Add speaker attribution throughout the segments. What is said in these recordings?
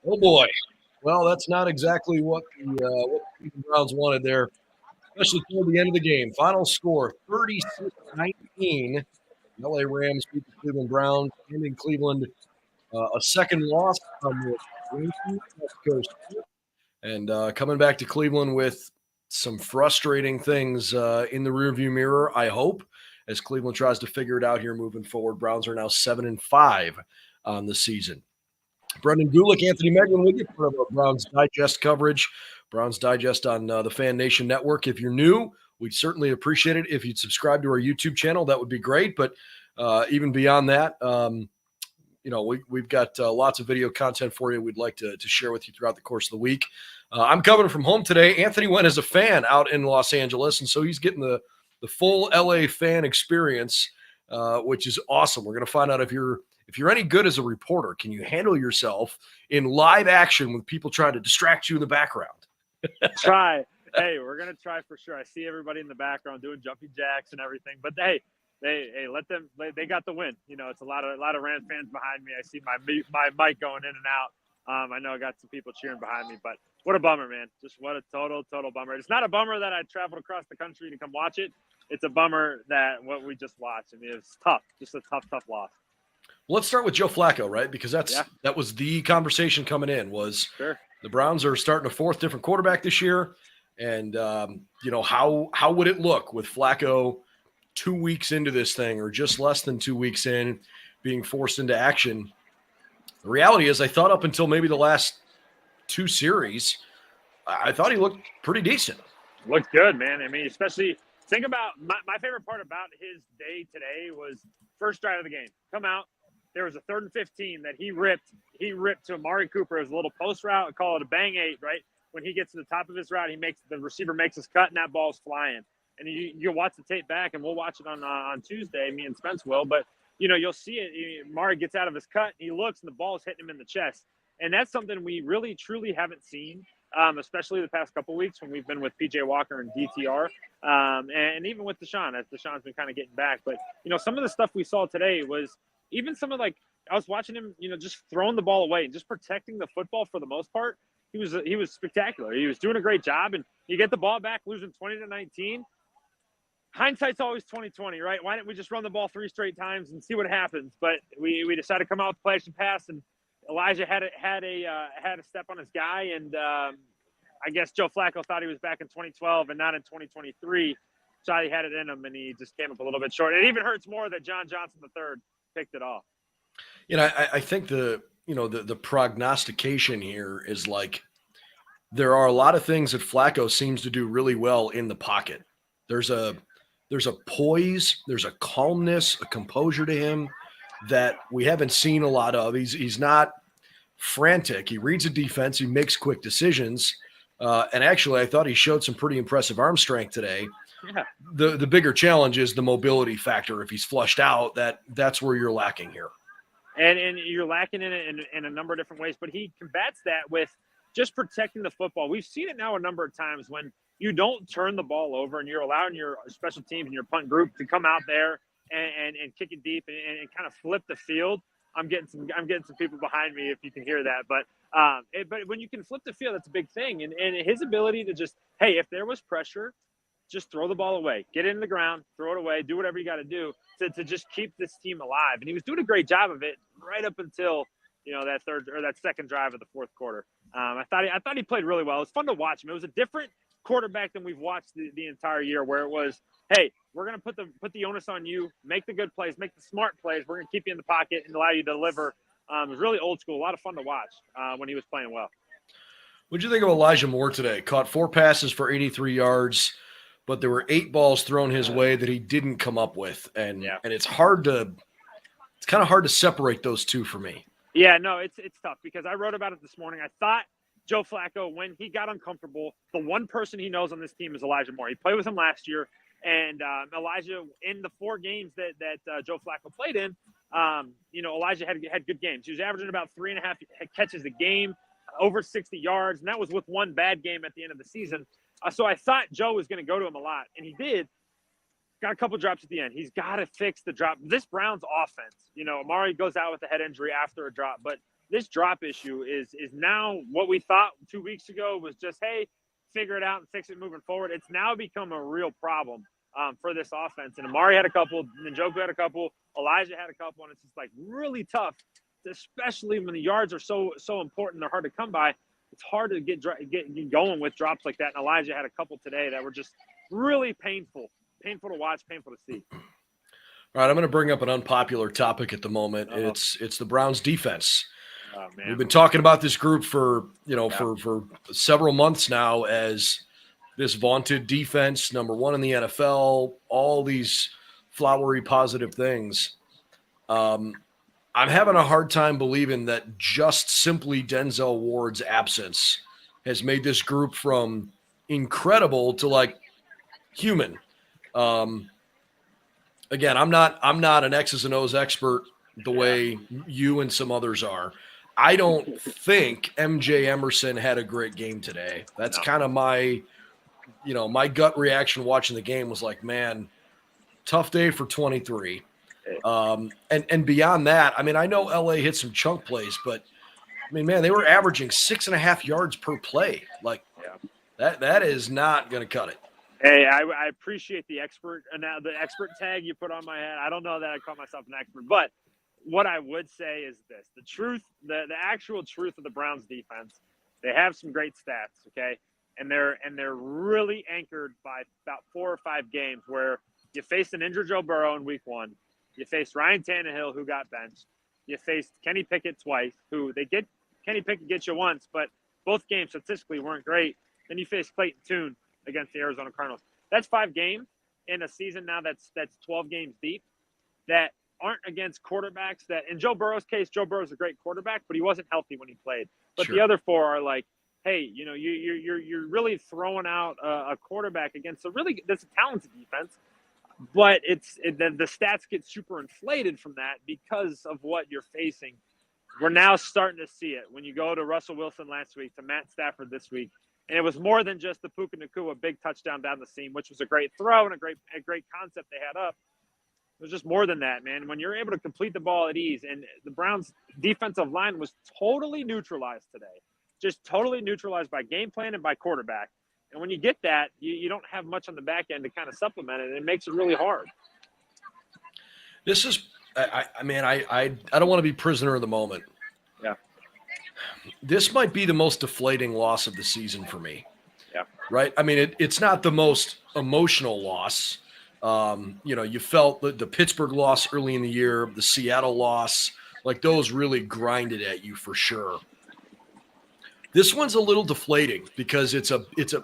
Speaker 1: Oh boy. Well, that's not exactly what the Browns wanted there, especially toward the end of the game. Final score 36-19. LA Rams beat the Cleveland Browns, and in Cleveland, a second loss on the West Coast. And coming back to Cleveland with some frustrating things in the rearview mirror, I hope, as Cleveland tries to figure it out here moving forward. Browns are now 7-5 on the season. Brendan Gulick, Anthony Moeglin with you for our Browns Digest coverage. Browns Digest on the Fan Nation Network. If you're new, we'd certainly appreciate it if you'd subscribe to our YouTube channel. That would be great. But even beyond that, we've got lots of video content for you we'd like to share with you throughout the course of the week. I'm coming from home today. Anthony went as a fan out in Los Angeles, and so he's getting the full LA fan experience, which is awesome. We're going to find out if you're any good as a reporter. Can you handle yourself in live action with people trying to distract you in the background?
Speaker 2: Try. Hey, we're going to try for sure. I see everybody in the background doing jumping jacks and everything, but hey, let them. They got the win. It's a lot of Rams fans behind me. I see my mic going in and out. I know I got some people cheering behind me, but what a bummer, man! Just what a total bummer. It's not a bummer that I traveled across the country to come watch it. It's a bummer that what we just watched. I mean, it was tough. Just a tough loss.
Speaker 1: Well, let's start with Joe Flacco, right? Because that was the conversation coming in. Was
Speaker 2: sure.
Speaker 1: The Browns are starting a fourth different quarterback this year, and how would it look with Flacco 2 weeks into this thing, or just less than 2 weeks in, being forced into action? The reality is, I thought up until maybe the last two series, I thought he looked pretty decent.
Speaker 2: Looked good, man. I mean, especially think about my favorite part about his day today was first drive of the game. Come out, there was a 3rd and 15 that he ripped to Amari Cooper as a little post route. I call it a bang 8, right? When he gets to the top of his route, the receiver makes his cut, and that ball's flying. And you watch the tape back, and we'll watch it on Tuesday. Me and Spence will, but you'll see it. Mari gets out of his cut, and he looks, and the ball's hitting him in the chest. And that's something we really, truly haven't seen, especially the past couple of weeks when we've been with PJ Walker and DTR, and even with Deshaun, as Deshaun's been kind of getting back. But some of the stuff we saw today was even some of I was watching him, just throwing the ball away and just protecting the football for the most part. He was spectacular. He was doing a great job, and you get the ball back, losing 20-19. Hindsight's always 20/20, right? Why didn't we just run the ball 3 straight times and see what happens? But we decided to come out with play action pass, and Elijah had a step on his guy, and I guess Joe Flacco thought he was back in 2012 and not in 2023. So he had it in him, and he just came up a little bit short. It even hurts more that John Johnson III picked it off.
Speaker 1: I think the prognostication here is there are a lot of things that Flacco seems to do really well in the pocket. There's a poise, there's a calmness, a composure to him that we haven't seen a lot of. He's not frantic. He reads a defense. He makes quick decisions. And actually, I thought he showed some pretty impressive arm strength today.
Speaker 2: Yeah.
Speaker 1: The bigger challenge is the mobility factor. If he's flushed out, that's where you're lacking here.
Speaker 2: And you're lacking in a number of different ways. But he combats that with just protecting the football. We've seen it now a number of times when you don't turn the ball over and you're allowing your special teams and your punt group to come out there and kick it deep and kind of flip the field. I'm getting some people behind me if you can hear that. But when you can flip the field, that's a big thing. And his ability to just, hey, if there was pressure, just throw the ball away, get it in the ground, throw it away, do whatever you got to do to just keep this team alive. And he was doing a great job of it right up until that second drive of the fourth quarter. I thought he played really well. It was fun to watch him. It was a different quarterback than we've watched the entire year, where it was, hey, we're going to put the onus on you, make the good plays, make the smart plays. We're going to keep you in the pocket and allow you to deliver. It was really old school, a lot of fun to watch when he was playing well.
Speaker 1: What did you think of Elijah Moore today? Caught 4 passes for 83 yards, but there were 8 balls thrown his way that he didn't come up with, and it's kind of hard to separate those two for me.
Speaker 2: Yeah, no, it's tough because I wrote about it this morning. I thought Joe Flacco, when he got uncomfortable, the one person he knows on this team is Elijah Moore. He played with him last year, and Elijah, in the 4 games that Joe Flacco played in, Elijah had good games. He was averaging about 3.5 catches a game, over 60 yards, and that was with one bad game at the end of the season. So I thought Joe was going to go to him a lot, and he did. Got a couple drops at the end. He's got to fix the drop. This Browns offense, Amari goes out with a head injury after a drop, but this drop issue is now what we thought 2 weeks ago was just, hey, figure it out and fix it moving forward. It's now become a real problem for this offense. And Amari had a couple, Njoku had a couple, Elijah had a couple, and it's just like really tough, especially when the yards are so important. They're hard to come by. It's hard to get going with drops like that. And Elijah had a couple today that were just really painful to watch, painful to see.
Speaker 1: All right, I'm going to bring up an unpopular topic at the moment. It's the Browns defense.
Speaker 2: Oh, man.
Speaker 1: We've been talking about this group for for several months now as this vaunted defense, number one in the NFL, all these flowery positive things. I'm having a hard time believing that just simply Denzel Ward's absence has made this group from incredible to like human. Again, I'm not an X's and O's expert the way you and some others are. I don't think MJ Emerson had a great game today. That's kind of my gut reaction watching the game was like, man, tough day for 23. And beyond that, I mean, I know LA hit some chunk plays, but I mean, man, they were averaging 6.5 yards per play. Like that is not going to cut it.
Speaker 2: Hey, I appreciate the expert tag you put on my head. I don't know that I call myself an expert, but what I would say is this: the actual truth of the Browns defense. They have some great stats, okay, and they're really anchored by about 4 or 5 games where you faced an injured Joe Burrow in week 1, you faced Ryan Tannehill who got benched, you faced Kenny Pickett twice, who Kenny Pickett gets you once, but both games statistically weren't great. Then you faced Clayton Tune against the Arizona Cardinals. That's 5 games in a season now that's 12 games deep that aren't against quarterbacks that, in Joe Burrow's case, Joe Burrow's a great quarterback, but he wasn't healthy when he played. But
Speaker 1: Sure.
Speaker 2: The other 4 are like, hey, you're really throwing out a quarterback against that's a talented defense, but the stats get super inflated from that because of what you're facing. We're now starting to see it when you go to Russell Wilson last week, to Matt Stafford this week. And it was more than just the Puka Nacua big touchdown down the seam, which was a great throw and a great concept they had up. It was just more than that, man. When you're able to complete the ball at ease, and the Browns' defensive line was totally neutralized today, just totally neutralized by game plan and by quarterback. And when you get that, you don't have much on the back end to kind of supplement it, and it makes it really hard.
Speaker 1: This is, I don't want to be prisoner of the moment.
Speaker 2: Yeah.
Speaker 1: This might be the most deflating loss of the season for me.
Speaker 2: Yeah.
Speaker 1: Right? I mean, it's not the most emotional loss. You felt the Pittsburgh loss early in the year, the Seattle loss, like those really grinded at you for sure. This one's a little deflating because it's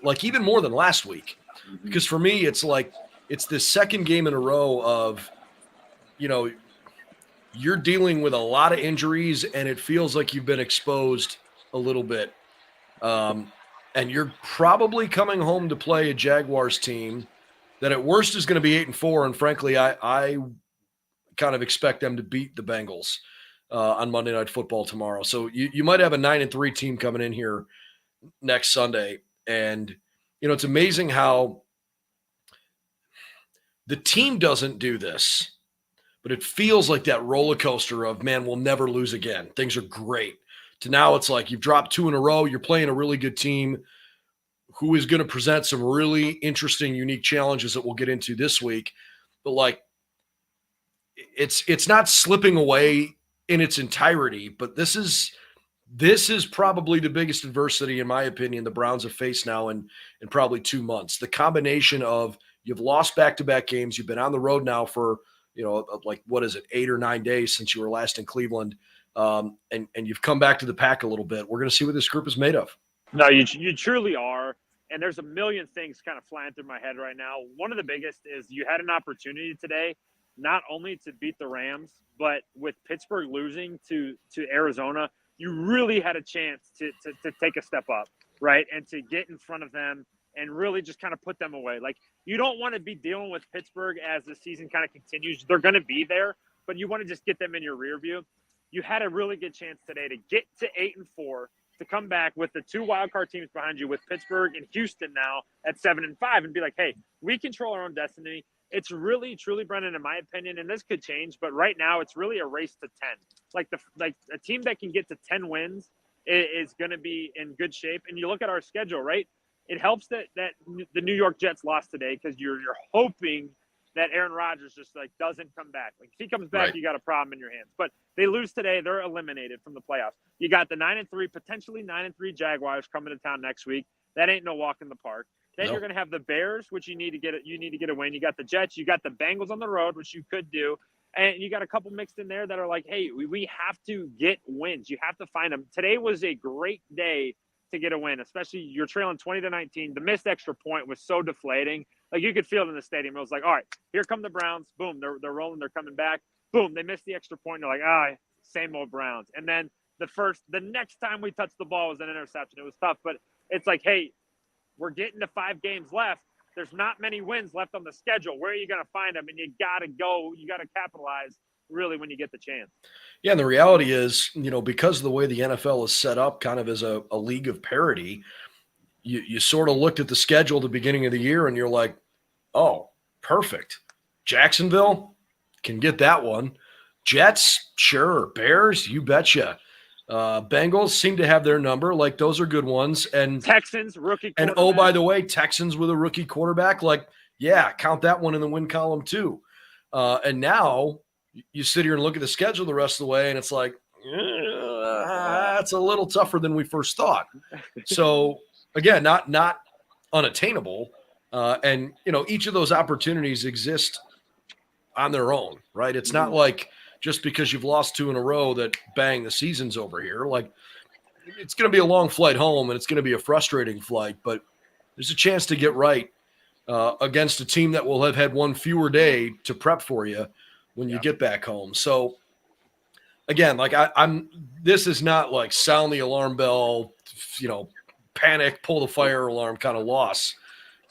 Speaker 1: like even more than last week. Because for me, it's like it's the second game in a row of, you're dealing with a lot of injuries and it feels like you've been exposed a little bit. And you're probably coming home to play a Jaguars team that at worst is going to be 8-4. And frankly, I kind of expect them to beat the Bengals on Monday Night Football tomorrow. So you might have a 9-3 team coming in here next Sunday. And, it's amazing how the team doesn't do this, but it feels like that roller coaster of, man, we'll never lose again. Things are great. To now it's like you've dropped 2 in a row. You're playing a really good team who is going to present some really interesting, unique challenges that we'll get into this week. But like, it's not slipping away in its entirety, but this is probably the biggest adversity, in my opinion, the Browns have faced now in probably 2 months. The combination of you've lost back-to-back games. You've been on the road now for, like, what is it, 8 or 9 days since you were last in Cleveland. And you've come back to the pack a little bit. We're going to see what this group is made of.
Speaker 2: No, you truly are. And there's a million things kind of flying through my head right now. One of the biggest is you had an opportunity today, not only to beat the Rams, but with Pittsburgh losing to Arizona, you really had a chance to take a step up, right? And to get in front of them and really just kind of put them away. Like, you don't want to be dealing with Pittsburgh as the season kind of continues. They're going to be there, but you want to just get them in your rear view. You had a really good chance today to get to 8-4, to come back with the 2 wild card teams behind you, with Pittsburgh and Houston now at 7-5, and be like, hey, we control our own destiny. It's really, truly, Brendan, in my opinion, and this could change, but right now it's really a race to 10. Like a team that can get to 10 wins is going to be in good shape. And you look at our schedule, right? It helps that the New York Jets lost today, because you're hoping that Aaron Rodgers just doesn't come back. Like, if he comes back,
Speaker 1: Right.
Speaker 2: You got a problem in your hands. But they lose today, they're eliminated from the playoffs. You got the 9-3, potentially 9-3 Jaguars coming to town next week. That ain't no walk in the park. Then
Speaker 1: Nope.
Speaker 2: you're going to have the Bears, which you need to get a win. You got the Jets, you got the Bengals on the road, which you could do, and you got a couple mixed in there that are like, hey, we have to get wins. You have to find them. Today was a great day to get a win, especially you're trailing 20-19. The missed extra point was so deflating. Like, you could feel it in the stadium. It was like, all right, here come the Browns. Boom, they're rolling, they're coming back. Boom, they missed the extra point. They're like, same old Browns. And then the next time we touched the ball was an interception. It was tough, but it's like, hey, we're getting to 5 games left. There's not many wins left on the schedule. Where are you going to find them? And you got to go. You got to capitalize really when you get the chance.
Speaker 1: Yeah, and the reality is, because of the way the NFL is set up kind of as a league of parity, you sort of looked at the schedule at the beginning of the year and you're like, oh, perfect. Jacksonville can get that one. Jets, sure. Bears, you betcha. Bengals seem to have their number. Like, those are good ones. And
Speaker 2: Texans, rookie
Speaker 1: and
Speaker 2: quarterback.
Speaker 1: by the way, Texans with a rookie quarterback, like, yeah, count that one in the win column too. And now you sit here and look at the schedule the rest of the way, and it's like, it's a little tougher than we first thought. So again, not unattainable. And each of those opportunities exist on their own, right? It's not like just because you've lost 2 in a row that bang, the season's over here. Like, it's going to be a long flight home, and it's going to be a frustrating flight, but there's a chance to get right against a team that will have had one fewer day to prep for you when you get back home. So again, like, this is not like sound the alarm bell, panic, pull the fire alarm kind of loss.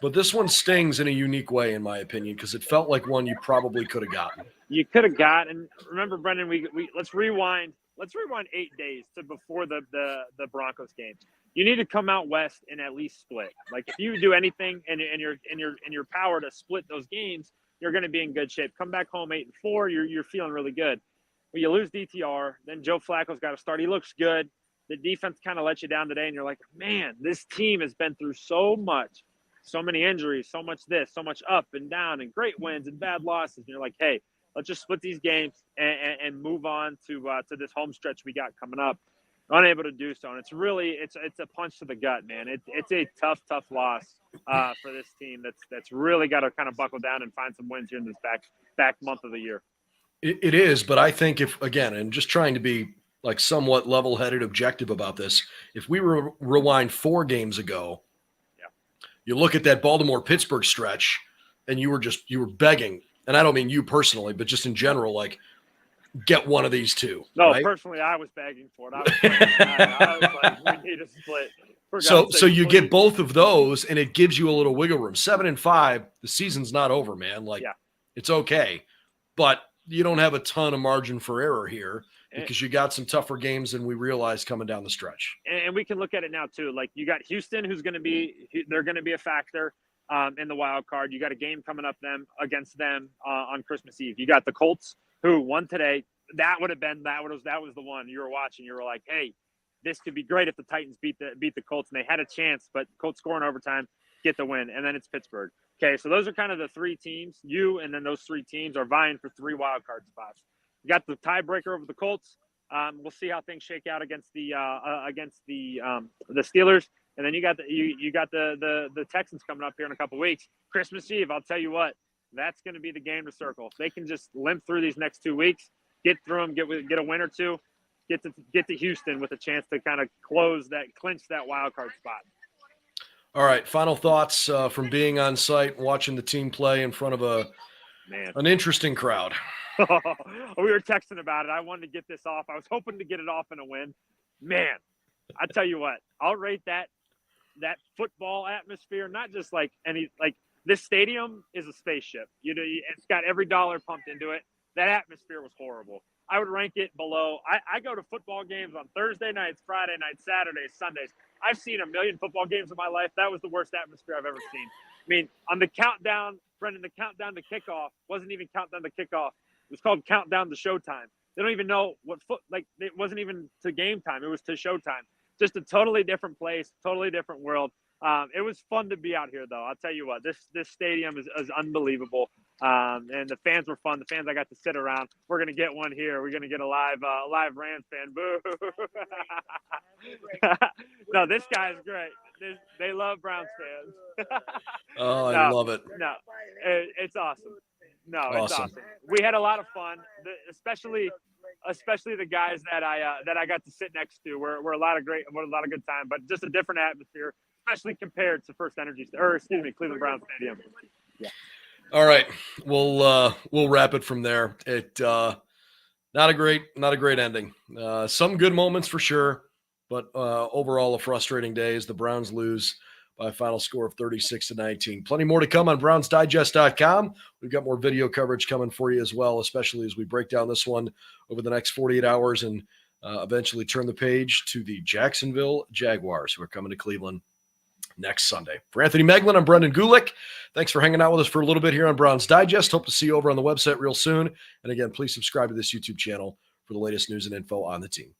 Speaker 1: But this one stings in a unique way, in my opinion, because it felt like one you probably could have gotten.
Speaker 2: You could have got, and remember, Brendan, we let's rewind 8 days to before the Broncos game. You need to come out west and at least split. Like, if you do anything in your power to split those games, you're going to be in good shape. Come back home 8-4, you're feeling really good. But you lose DTR, then Joe Flacco's got to start. He looks good. The defense kind of let you down today, and you're like, man, this team has been through so much. So many injuries, so much this, so much up and down, and great wins and bad losses. And you're like, hey, let's just split these games and move on to this home stretch we got coming up. Unable to do so, and it's a punch to the gut, man. It's a tough loss for this team that's really got to kind of buckle down and find some wins here in this back month of the year.
Speaker 1: It is, but I think and just trying to be like somewhat level-headed, objective about this, if we rewind 4 games ago. You look at that Baltimore-Pittsburgh stretch, and you were begging, and I don't mean you personally, but just in general, like, get one of these 2.
Speaker 2: No,
Speaker 1: right?
Speaker 2: Personally, I was begging for it. I was like, we need a split.
Speaker 1: So you get both of those, and it gives you a little wiggle room. 7-5, the season's not over, man. Like, It's okay, but you don't have a ton of margin for error here, because you got some tougher games than we realized coming down the stretch.
Speaker 2: And we can look at it now too. Like, you got Houston, they're going to be a factor in the wild card. You got a game coming up against them on Christmas Eve. You got the Colts, who won today. That was the one you were watching. You were like, hey, this could be great if the Titans beat the Colts, and they had a chance, but Colts score in overtime, get the win, and then it's Pittsburgh. Okay, so those are kind of the 3 teams. And then those 3 teams are vying for 3 wild card spots. You got the tiebreaker over the Colts. We'll see how things shake out against the Steelers, and then you got the Texans coming up here in a couple weeks. Christmas Eve, I'll tell you what, that's going to be the game to circle. If they can just limp through these next 2 weeks, get through them, get a win or 2, get to Houston with a chance to kind of clinch that wild card spot.
Speaker 1: All right, final thoughts from being on site, watching the team play in front of an interesting crowd.
Speaker 2: We were texting about it. I wanted to get this off. I was hoping to get it off in a win. Man, I tell you what, I'll rate that football atmosphere, not just like this stadium is a spaceship. It's got every dollar pumped into it. That atmosphere was horrible. I would rank it below. I go to football games on Thursday nights, Friday nights, Saturdays, Sundays. I've seen a million football games in my life. That was the worst atmosphere I've ever seen. I mean, on the countdown, Brendan, the countdown to kickoff wasn't even countdown to kickoff. It was called countdown to showtime. They don't even know what it wasn't even to game time. It was to showtime. Just a totally different place, totally different world. It was fun to be out here, though. I'll tell you what, this stadium is unbelievable. And the fans were fun. The fans I got to sit around. We're gonna get one here. We're gonna get a live Rams fan. Boo! No, this guy's great. They love Browns fans.
Speaker 1: Oh, I love it.
Speaker 2: No, it's awesome. No,
Speaker 1: Awesome.
Speaker 2: It's awesome. We had a lot of fun, especially the guys that I got to sit next to. We're a lot of good time, but just a different atmosphere, especially compared to Cleveland Browns Stadium. Yeah.
Speaker 1: All right, we'll wrap it from there. Not a great ending. Some good moments for sure, but overall a frustrating day as the Browns lose by a final score of 36-19. Plenty more to come on BrownsDigest.com. We've got more video coverage coming for you as well, especially as we break down this one over the next 48 hours and eventually turn the page to the Jacksonville Jaguars, who are coming to Cleveland next Sunday. For Anthony Moeglin, I'm Brendan Gulick. Thanks for hanging out with us for a little bit here on Browns Digest. Hope to see you over on the website real soon. And again, please subscribe to this YouTube channel for the latest news and info on the team.